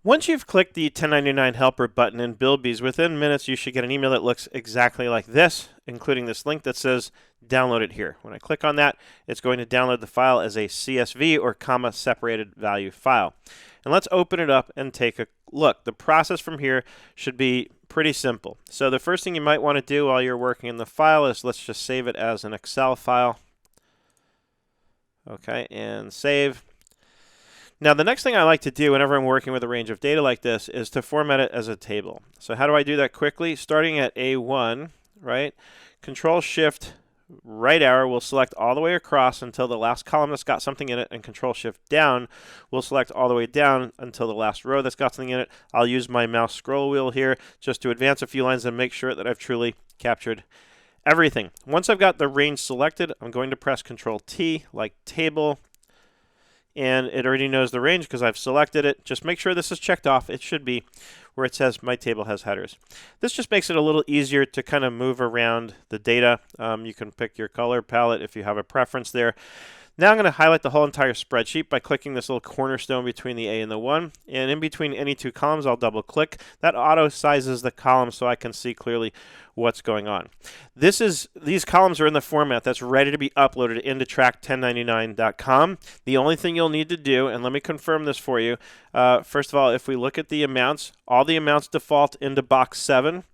Once you've clicked the 1099 Helper button in Billbeez, within minutes you should get an email that looks exactly like this, including this link that says download it here. When I click on that, it's going to download the file as a CSV or comma separated value file. And let's open it up and take a look. The process from here should be pretty simple. So the first thing you might want to do while you're working in the file is let's just save it as an Excel file. Okay, and save. Now, the next thing I like to do whenever I'm working with a range of data like this is to format it as a table. So how do I do that quickly? Starting at A1, right? Control-Shift, right arrow will select all the way across until the last column that's got something in it, and Control-Shift down will select all the way down until the last row that's got something in it. I'll use my mouse scroll wheel here just to advance a few lines and make sure that I've truly captured everything. Once I've got the range selected, I'm going to press Control-T, like table, and it already knows the range because I've selected it. Just make sure this is checked off. It should be where it says my table has headers. This just makes it a little easier to kind of move around the data. You can pick your color palette if you have a preference there. Now I'm going to highlight the whole entire spreadsheet by clicking this little cornerstone between the A and the 1. And in between any two columns, I'll double click. That auto sizes the column so I can see clearly what's going on. These columns are in the format that's ready to be uploaded into track1099.com. The only thing you'll need to do, and let me confirm this for you, first of all, if we look at the amounts, all the amounts default into box 7.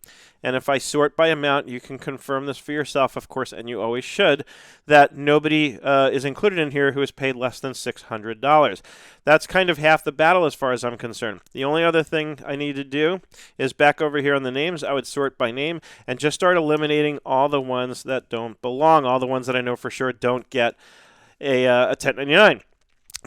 And if I sort by amount, you can confirm this for yourself, of course, and you always should, that nobody is included in here who has paid less than $600. That's kind of half the battle as far as I'm concerned. The only other thing I need to do is back over here on the names, I would sort by name and just start eliminating all the ones that don't belong, all the ones that I know for sure don't get a 1099.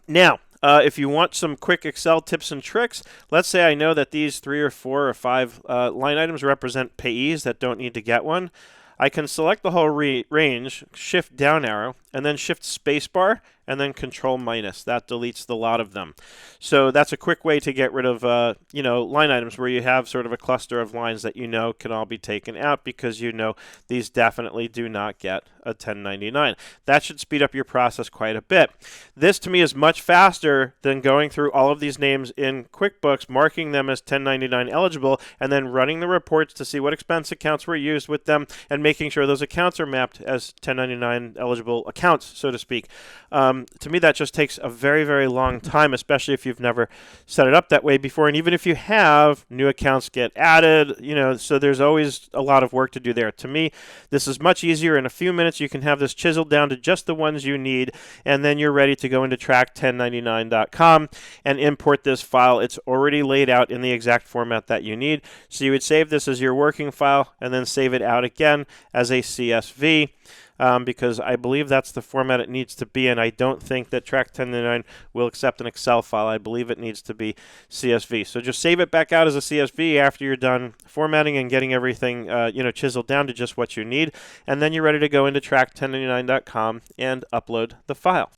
Now, if you want some quick Excel tips and tricks, let's say I know that these 3 or 4 or 5 line items represent payees that don't need to get one. I can select the whole range, shift down arrow, and then shift spacebar, and then control minus. That deletes the lot of them. So that's a quick way to get rid of line items where you have sort of a cluster of lines that you know can all be taken out because you know these definitely do not get a 1099. That should speed up your process quite a bit. This to me is much faster than going through all of these names in QuickBooks, marking them as 1099 eligible, and then running the reports to see what expense accounts were used with them and making sure those accounts are mapped as 1099 eligible accounts, so to speak. To me, that just takes a very, very long time, especially if you've never set it up that way before. And even if you have, new accounts get added, so there's always a lot of work to do there. To me, this is much easier. In a few minutes, you can have this chiseled down to just the ones you need, and then you're ready to go into track1099.com and import this file. It's already laid out in the exact format that you need. So you would save this as your working file and then save it out again as a CSV. Because I believe that's the format it needs to be in. I don't think that Track1099 will accept an Excel file. I believe it needs to be CSV. So just save it back out as a CSV after you're done formatting and getting everything chiseled down to just what you need, and then you're ready to go into Track1099.com and upload the file.